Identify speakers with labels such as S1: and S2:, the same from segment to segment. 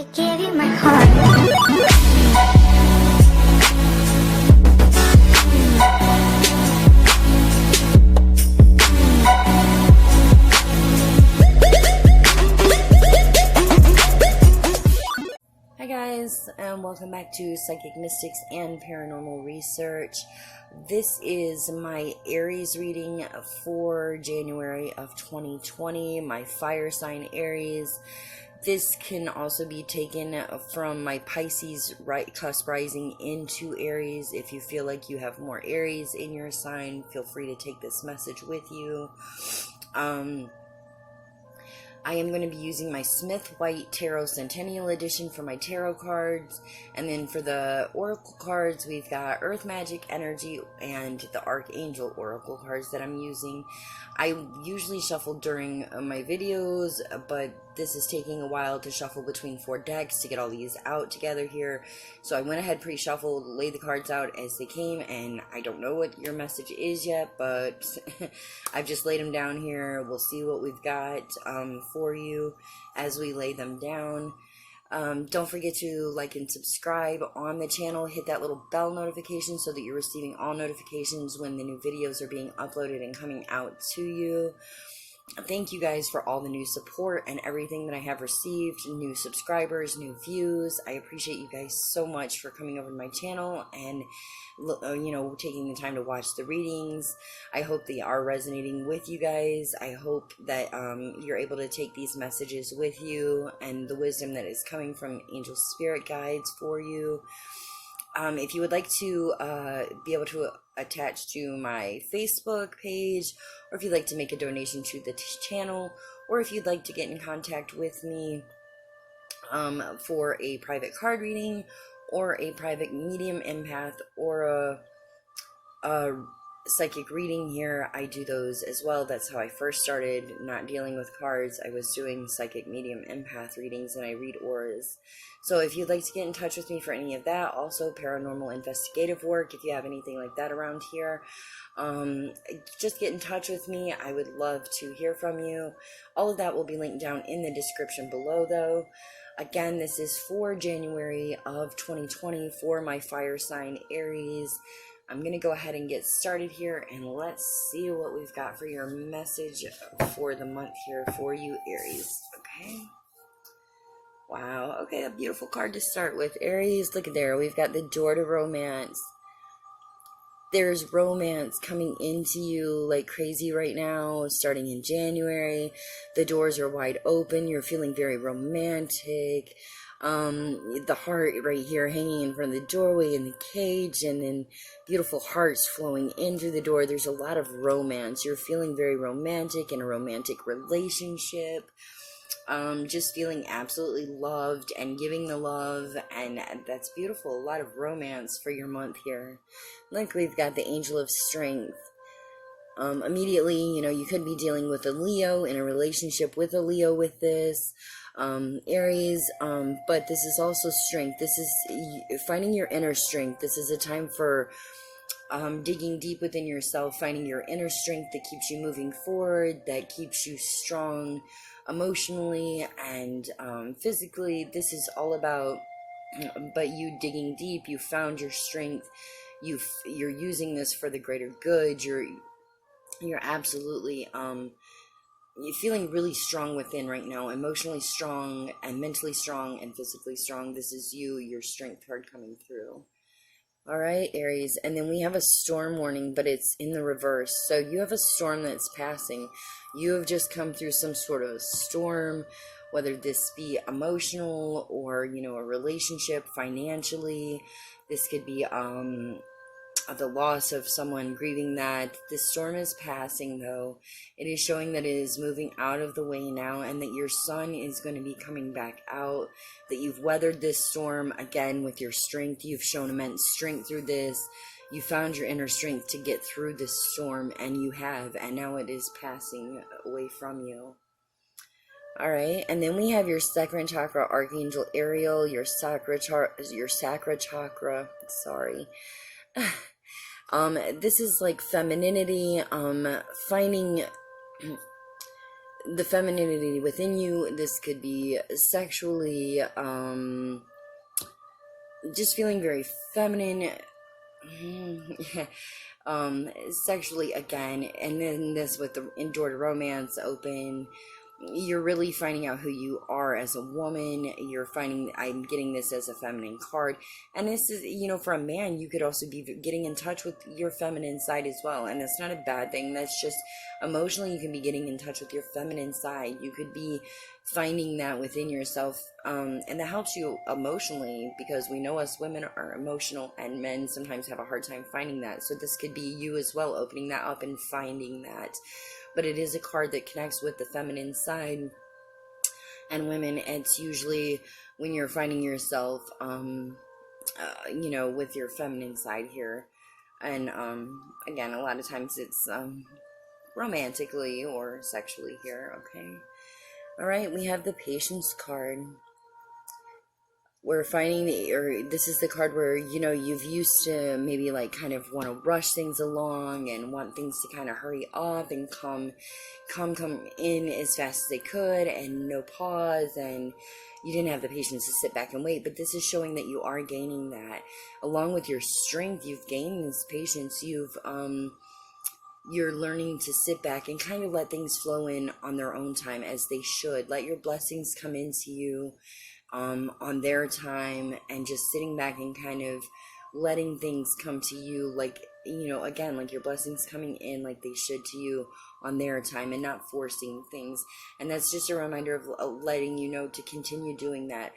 S1: I gave you my heart.
S2: Hi guys, and welcome back to Psychic Mystics and Paranormal Research. This is my Aries reading for January of 2020, my fire sign Aries. This can also be taken from my Pisces cusp rising into Aries. If you feel like you have more Aries in your sign, feel free to take this message with you. I am going to be using my Smith White Tarot Centennial Edition for my tarot cards. And then for the oracle cards, we've got Earth Magic Energy and the Archangel Oracle cards that I'm using. I usually shuffle during my videos, but this is taking a while to shuffle between 4 decks to get all these out together here. So I went ahead pre-shuffled, laid the cards out as they came, and I don't know what your message is yet, but I've just laid them down here. We'll see what we've got for you as we lay them down. Don't forget to like and subscribe on the channel. Hit that little bell notification so that you're receiving all notifications when the new videos are being uploaded and coming out to you. Thank you guys for all the new support and everything that I have received. New subscribers, new views. I appreciate you guys so much for coming over to my channel and taking the time to watch the readings. I hope they are resonating with you guys. I hope that you're able to take these messages with you and the wisdom that is coming from angel spirit guides for you. If you would like to be able to attach to my Facebook page, or if you'd like to make a donation to the channel, or if you'd like to get in contact with me for a private card reading, or a private medium empath, or a psychic reading here, I do those as well. That's how I first started not dealing with cards. I was doing psychic medium empath readings, and I read auras. So if you'd like to get in touch with me for any of that, also paranormal investigative work, if you have anything like that around here, just get in touch with me. I would love to hear from you. All of that will be linked down in the description below, though. Again, this is for January of 2020 for my fire sign Aries. I'm going to go ahead and get started here, and let's see what we've got for your message for the month here for you, Aries. Okay. Wow. Okay, a beautiful card to start with. Aries, look at there. We've got the door to romance. There's romance coming into you like crazy right now, starting in January. The doors are wide open. You're feeling very romantic. The heart right here hanging in front of the doorway in the cage, and then beautiful hearts flowing in through the door. There's a lot of romance. You're feeling very romantic in a romantic relationship. Just feeling absolutely loved and giving the love, and that's beautiful. A lot of romance for your month here. Like we've got the Angel of Strength. Immediately, you could be dealing with a Leo, in a relationship with a Leo with this, Aries, but this is also strength. This is finding your inner strength. This is a time for digging deep within yourself, finding your inner strength that keeps you moving forward, that keeps you strong emotionally and physically. This is all about but you digging deep. You found your strength. You're using this for the greater good. You're absolutely you're feeling really strong within right now, emotionally strong and mentally strong and physically strong. This is your strength card coming through. All right, Aries, and then we have a storm warning, but it's in the reverse. So you have a storm that's passing. You have just come through some sort of storm, whether this be emotional or, a relationship, financially. This could be the loss of someone, grieving that. This storm is passing, though. It is showing that it is moving out of the way now, and that your sun is going to be coming back out, that you've weathered this storm again with your strength. You've shown immense strength through this. You found your inner strength to get through this storm, and you have, and now it is passing away from you. All right, and then we have your second chakra, Archangel Ariel, your sacral chakra, sorry. This is like femininity, finding the femininity within you. This could be sexually, just feeling very feminine. Yeah. Sexually again, and then this with the endured romance open, you're really finding out who you are as a woman. You're finding, I'm getting this as a feminine card, and this is, for a man, you could also be getting in touch with your feminine side as well, and that's not a bad thing. That's just emotionally, you can be getting in touch with your feminine side. You could be finding that within yourself, and that helps you emotionally, because we know us women are emotional, and men sometimes have a hard time finding that. So this could be you as well, opening that up and finding that. But it is a card that connects with the feminine side. And women, it's usually when you're finding yourself, with your feminine side here. And, again, a lot of times it's, romantically or sexually here, okay? Alright, we have the Patience card. We're finding this is the card where, you've used to maybe like kind of want to rush things along and want things to kind of hurry up and come in as fast as they could, and no pause, and you didn't have the patience to sit back and wait. But this is showing that you are gaining that. Along with your strength, you've gained this patience. You're learning to sit back and kind of let things flow in on their own time, as they should. Let your blessings come into you on their time, and just sitting back and kind of letting things come to you, like, again, like your blessings coming in like they should to you on their time, and not forcing things. And that's just a reminder of letting you know to continue doing that.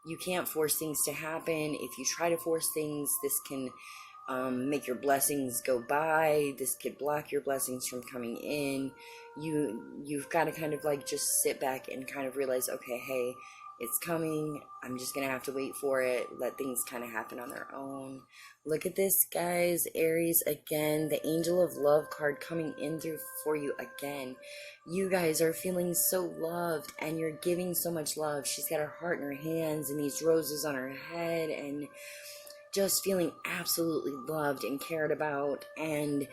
S2: You can't force things to happen. If you try to force things, this can make your blessings go by. This could block your blessings from coming in. You've got to kind of like just sit back and kind of realize, okay, hey, it's coming. I'm just gonna have to wait for it. Let things kind of happen on their own. Look at this, guys. Aries again, the Angel of Love card coming in through for you again. You guys are feeling so loved, and you're giving so much love. She's got her heart in her hands and these roses on her head, and just feeling absolutely loved and cared about, and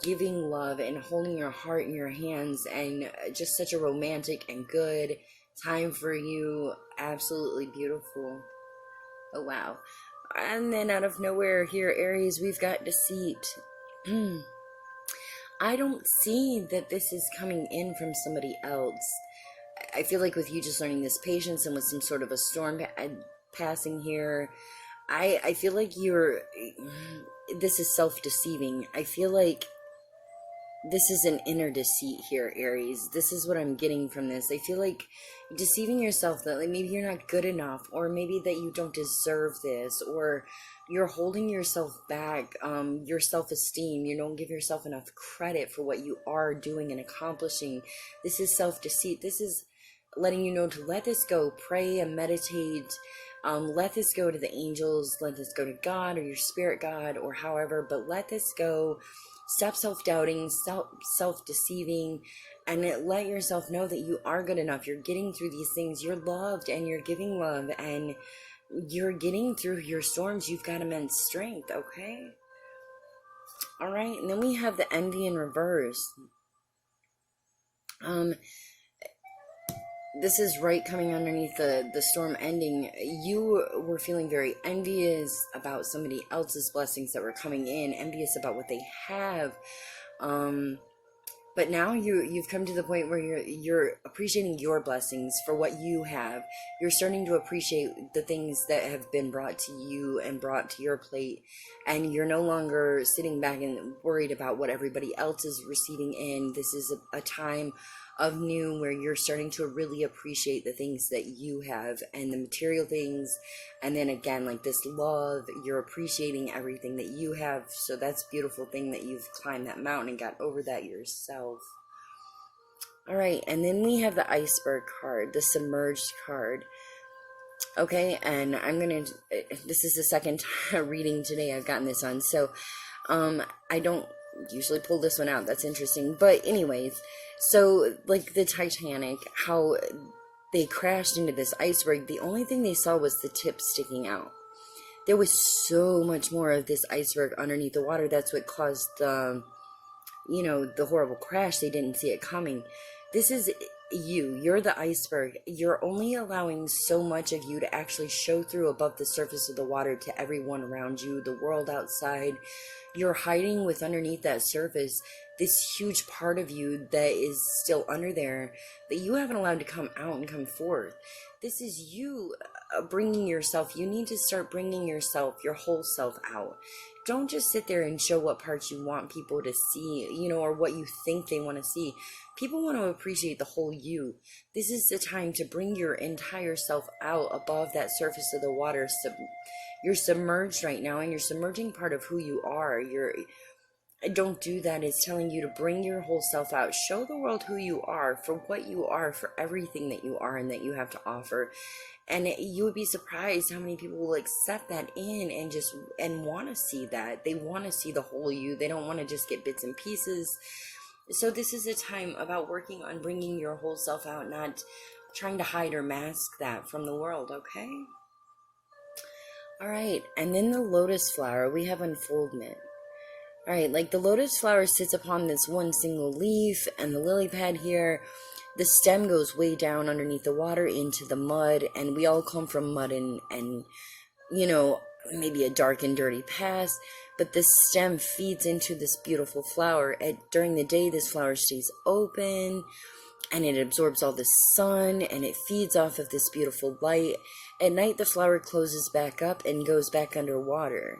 S2: giving love and holding your heart in your hands, and just such a romantic and good time for you. Absolutely beautiful. Oh wow. And then out of nowhere here, Aries, we've got Deceit. I don't see that this is coming in from somebody else. I feel like with you just learning this patience, and with some sort of a storm passing here, I feel like this is self-deceiving. I feel like this is an inner deceit here, Aries. This is what I'm getting from this. I feel like deceiving yourself that like maybe you're not good enough, or maybe that you don't deserve this, or you're holding yourself back, your self-esteem. You don't give yourself enough credit for what you are doing and accomplishing. This is self-deceit. This is letting you know to let this go. Pray and meditate. Let this go to the angels. Let this go to God, or your spirit God, or however, but let this go. Stop self-doubting, self-deceiving, and let yourself know that you are good enough. You're getting through these things. You're loved, and you're giving love, and you're getting through your storms. You've got immense strength, okay? All right, and then we have the envy in reverse. This is right coming underneath the storm ending. You were feeling very envious about somebody else's blessings that were coming in, envious about what they have. But now you've come to the point where you're appreciating your blessings for what you have. You're starting to appreciate the things that have been brought to you and brought to your plate. And you're no longer sitting back and worried about what everybody else is receiving in. This is a time of new, where you're starting to really appreciate the things that you have, and the material things. And then again, like this love, you're appreciating everything that you have. So that's a beautiful thing that you've climbed that mountain and got over that yourself. All right, and then we have the Iceberg card, the Submerged card. Okay, and this is the second reading today I've gotten this on, so I don't usually pull this one out. That's interesting. But anyways, so like the Titanic, how they crashed into this iceberg, the only thing they saw was the tip sticking out. There was so much more of this iceberg underneath the water. That's what caused the horrible crash. They didn't see it coming. This is you. You're the iceberg. You're only allowing so much of you to actually show through above the surface of the water to everyone around you, the world outside. You're hiding with underneath that surface this huge part of you that is still under there that you haven't allowed to come out and come forth. This is you bringing yourself. You need to start bringing yourself, your whole self out. Don't just sit there and show what parts you want people to see, or what you think they want to see. People want to appreciate the whole you. This is the time to bring your entire self out above that surface of the water. You're submerged right now, and you're submerging part of who you are. Don't do that. It's telling you to bring your whole self out. Show the world who you are, for what you are, for everything that you are and that you have to offer. And you would be surprised how many people will accept that and want to see that. They want to see the whole you. They don't want to just get bits and pieces. So this is a time about working on bringing your whole self out, not trying to hide or mask that from the world, okay? All right, and then the lotus flower, we have unfoldment. All right, like the lotus flower sits upon this one single leaf, and the lily pad here, the stem goes way down underneath the water into the mud, and we all come from mud and maybe a dark and dirty past, but the stem feeds into this beautiful flower. During the day, this flower stays open, and it absorbs all the sun, and it feeds off of this beautiful light. At night, the flower closes back up and goes back underwater.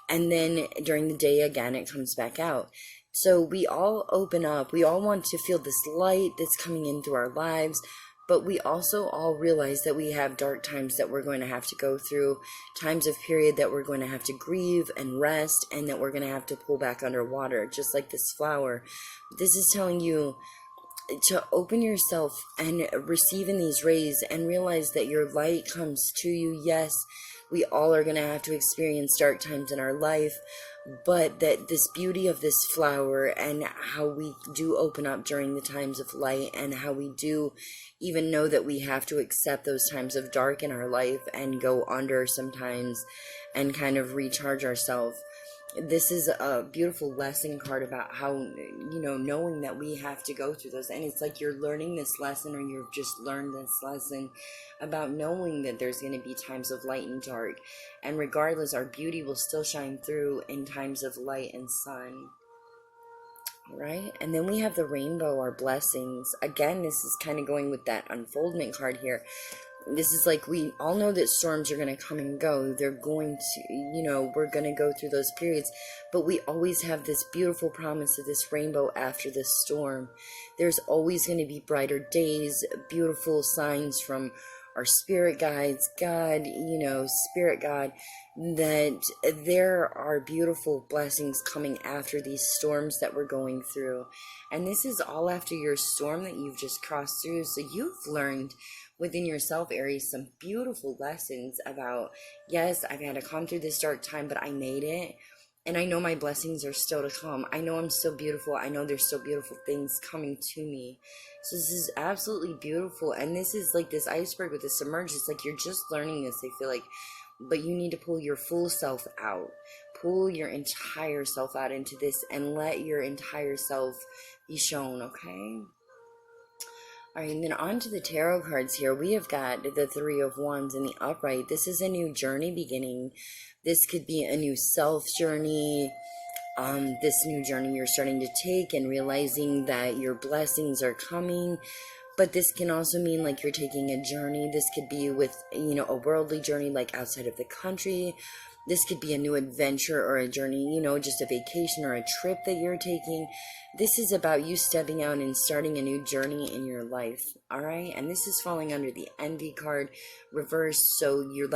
S2: And then during the day, again, it comes back out. So we all open up. We all want to feel this light that's coming in through our lives. But we also all realize that we have dark times that we're going to have to go through, times of period that we're going to have to grieve and rest, and that we're going to have to pull back underwater, just like this flower. This is telling you to open yourself and receive in these rays and realize that your light comes to you. Yes, we all are going to have to experience dark times in our life, but that this beauty of this flower and how we do open up during the times of light, and how we do even know that we have to accept those times of dark in our life and go under sometimes and kind of recharge ourselves. This is a beautiful lesson card about how, knowing that we have to go through those. And it's like you're learning this lesson, or you've just learned this lesson about knowing that there's going to be times of light and dark. And regardless, our beauty will still shine through in times of light and sun. Right? And then we have the rainbow, our blessings. Again, this is kind of going with that unfoldment card here. This is like, we all know that storms are going to come and go. They're going to, we're going to go through those periods. But we always have this beautiful promise of this rainbow after this storm. There's always going to be brighter days, beautiful signs from our spirit guides, God, spirit God, that there are beautiful blessings coming after these storms that we're going through. And this is all after your storm that you've just crossed through. So you've learned within yourself, Aries, some beautiful lessons about, yes, I've had to come through this dark time, but I made it. And I know my blessings are still to come. I know I'm still beautiful. I know there's still beautiful things coming to me. So this is absolutely beautiful. And this is like this iceberg with the submerged. It's like you're just learning this, I feel like. But you need to pull your full self out. Pull your entire self out into this and let your entire self be shown, okay? All right, and then on to the tarot cards here. We have got the Three of Wands in the upright. This is a new journey beginning. This could be a new self journey. This new journey you're starting to take and realizing that your blessings are coming. But this can also mean like you're taking a journey. This could be with, a worldly journey like outside of the country. This could be a new adventure or a journey, just a vacation or a trip that you're taking. This is about you stepping out and starting a new journey in your life, all right? And this is falling under the Envy card reversed. So you've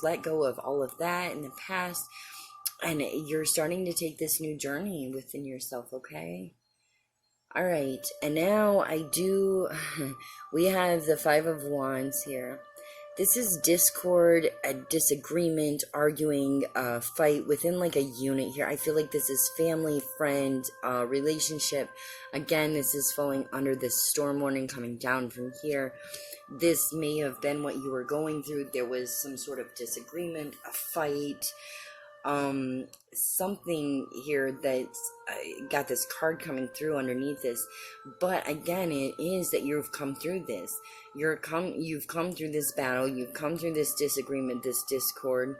S2: let go of all of that in the past, and you're starting to take this new journey within yourself, okay? All right, and now we have the Five of Wands here. This is discord, a disagreement, arguing, fight within like a unit here. I feel like this is family, friend, relationship. Again, this is falling under this storm warning coming down from here. This may have been what you were going through. There was some sort of disagreement, a fight, something here that's got this card coming through underneath this. But again, it is that you've come through this. You've come through this battle. You've come through this disagreement, this discord,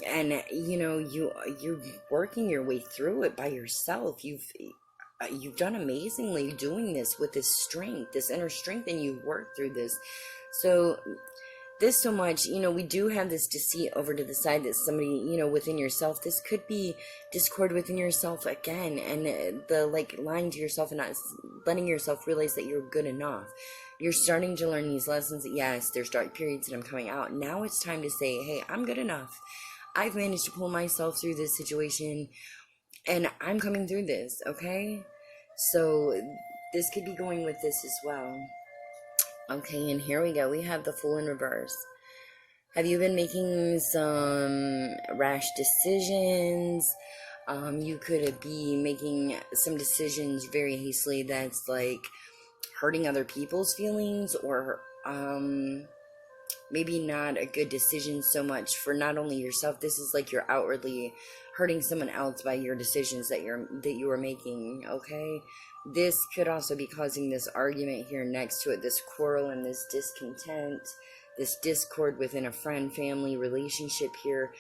S2: and you know you're working your way through it by yourself. You've done amazingly doing this with this strength, this inner strength, and you worked through this. So this so much, you know, we do have this deceit over to the side that somebody, you know, within yourself, this could be discord within yourself again, and the like lying to yourself and not letting yourself realize that you're good enough. You're starting to learn these lessons that yes, there's dark periods and I'm coming out. Now it's time to say, hey, I'm good enough. I've managed to pull myself through this situation and I'm coming through this, okay? So this could be going with this as well. Okay, and here we go. We have the Fool in reverse. Have you been making some rash decisions? You could be making some decisions very hastily that's like hurting other people's feelings, or maybe not a good decision so much for not only yourself. This is like you're outwardly hurting someone else by your decisions that you are making, okay? This could also be causing this argument here next to it, this quarrel and this discontent, this discord within a friend, family, relationship here.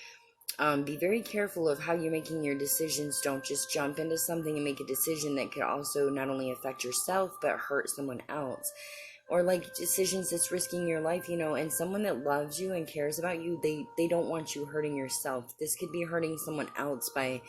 S2: Be very careful of how you're making your decisions. Don't just jump into something and make a decision that could also not only affect yourself, but hurt someone else. Or like decisions that's risking your life, you know, and someone that loves you and cares about you, they don't want you hurting yourself. This could be hurting someone else by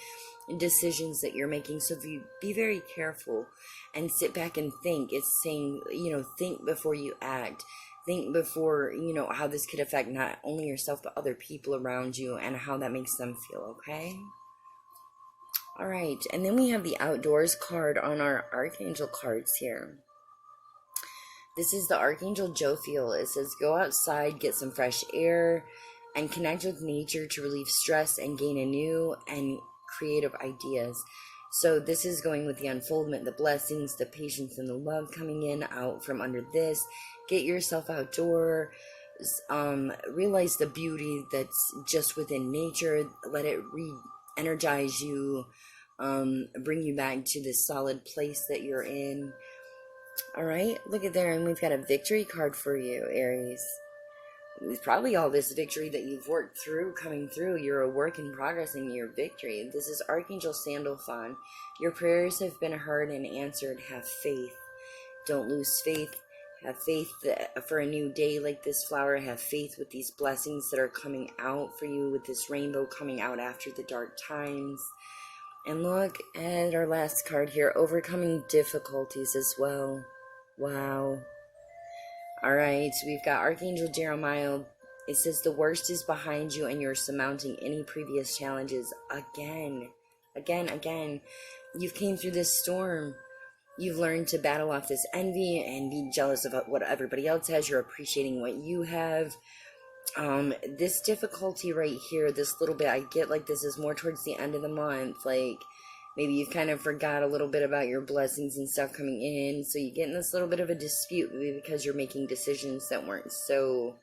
S2: decisions that you're making. So if you be very careful and sit back and think, it's saying, you know, think before you act. Think before, you know, how this could affect not only yourself, but other people around you and how that makes them feel, okay? All right, and then we have the Outdoors card on our Archangel cards here. This is the Archangel Jophiel. It says, go outside, get some fresh air, and connect with nature to relieve stress and gain a new and creative ideas. So this is going with the unfoldment, the blessings, the patience, and the love coming in out from under this. Get yourself outdoors. Realize the beauty that's just within nature. Let it re-energize you. Bring you back to this solid place that you're in. Alright, look at there, and we've got a victory card for you, Aries. It's probably all this victory that you've worked through, coming through. You're a work in progress in your victory. This is Archangel Sandalphon. Your prayers have been heard and answered. Have faith. Don't lose faith. Have faith for a new day like this flower. Have faith with these blessings that are coming out for you, with this rainbow coming out after the dark times. And look at our last card here, overcoming difficulties as well. Wow. Alright, we've got Archangel Jeremiah. It says, the worst is behind you and you're surmounting any previous challenges. Again. You've came through this storm. You've learned to battle off this envy and be jealous of what everybody else has. You're appreciating what you have. This difficulty right here, this little bit, I get like this is more towards the end of the month, like maybe you've kind of forgot a little bit about your blessings and stuff coming in, so you get in this little bit of a dispute because you're making decisions that weren't so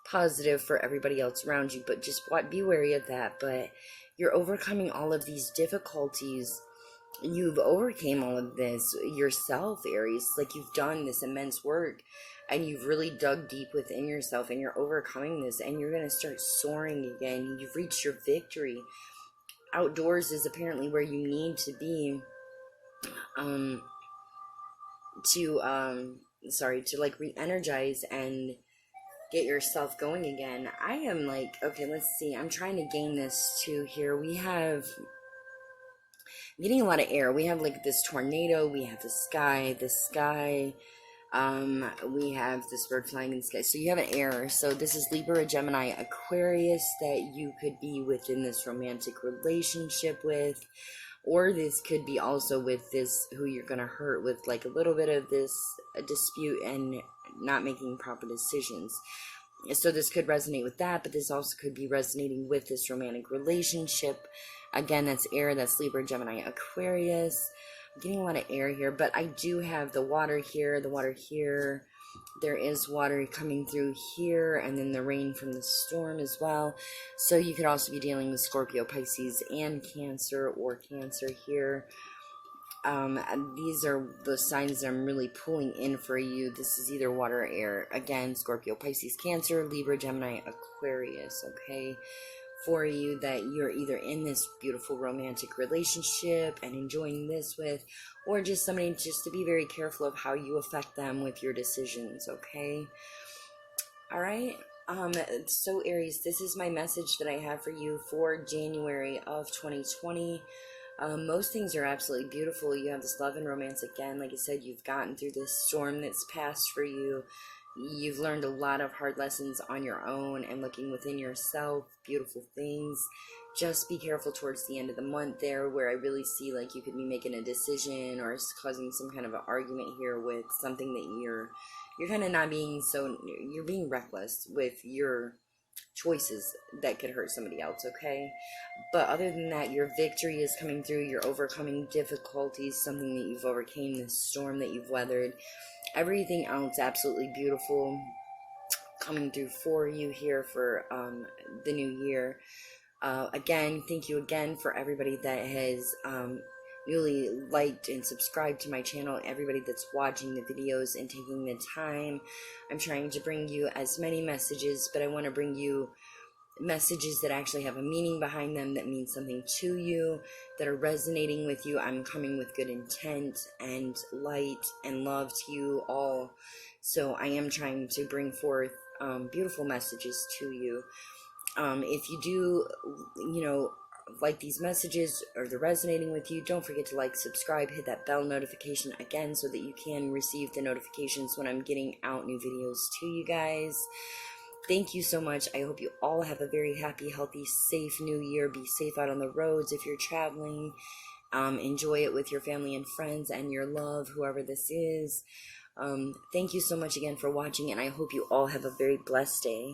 S2: positive for everybody else around you, but just be wary of that. But you're overcoming all of these difficulties. You've overcame all of this yourself, Aries. Like, you've done this immense work and you've really dug deep within yourself and you're overcoming this and you're going to start soaring again. You've reached your victory. Outdoors is apparently where you need to be to like re-energize and get yourself going again. I am like, okay, let's see. I'm trying to gain this too here. We have getting a lot of air. We have like this tornado. We have the sky. We have this bird flying in the sky. So you have an air. So this is Libra, Gemini, Aquarius that you could be within this romantic relationship with. Or this could be also with this who you're going to hurt with, like a little bit of this dispute and not making proper decisions. So this could resonate with that, but this also could be resonating with this romantic relationship. Again, that's air, that's Libra, Gemini, Aquarius. I'm getting a lot of air here, but I do have the water here, There is water coming through here, and then the rain from the storm as well. So you could also be dealing with Scorpio, Pisces, and Cancer, or Cancer here. These are the signs that I'm really pulling in for you. This is either water or air. Again, Scorpio, Pisces, Cancer, Libra, Gemini, Aquarius, okay? For you, that you're either in this beautiful romantic relationship and enjoying this with, or just somebody just to be very careful of how you affect them with your decisions, okay? All right. So Aries, this is my message that I have for you for January of 2020. Most things are absolutely beautiful. You have this love and romance again. Like I said, you've gotten through this storm that's passed for you. You've learned a lot of hard lessons on your own and looking within yourself. Beautiful things. Just be careful towards the end of the month there, where I really see like you could be making a decision or causing some kind of an argument here with something that you're kind of not being so, you're being reckless with your choices that could hurt somebody else, okay? But other than that, your victory is coming through. You're overcoming difficulties, something that you've overcame, this storm that you've weathered. Everything else absolutely beautiful coming through for you here for the new year. Again, thank you again for everybody that has newly liked and subscribed to my channel, everybody that's watching the videos and taking the time. I'm trying to bring you as many messages, but I want to bring you messages that actually have a meaning behind them, that mean something to you, that are resonating with you. I'm coming with good intent and light and love to you all. So I am trying to bring forth beautiful messages to you. If you do, like these messages or they're resonating with you, don't forget to like, subscribe, hit that bell notification again so that you can receive the notifications when I'm getting out new videos to you guys. Thank you so much. I hope you all have a very happy, healthy, safe new year. Be safe out on the roads if you're traveling. Enjoy it with your family and friends and your love, whoever this is. Thank you so much again for watching, and I hope you all have a very blessed day.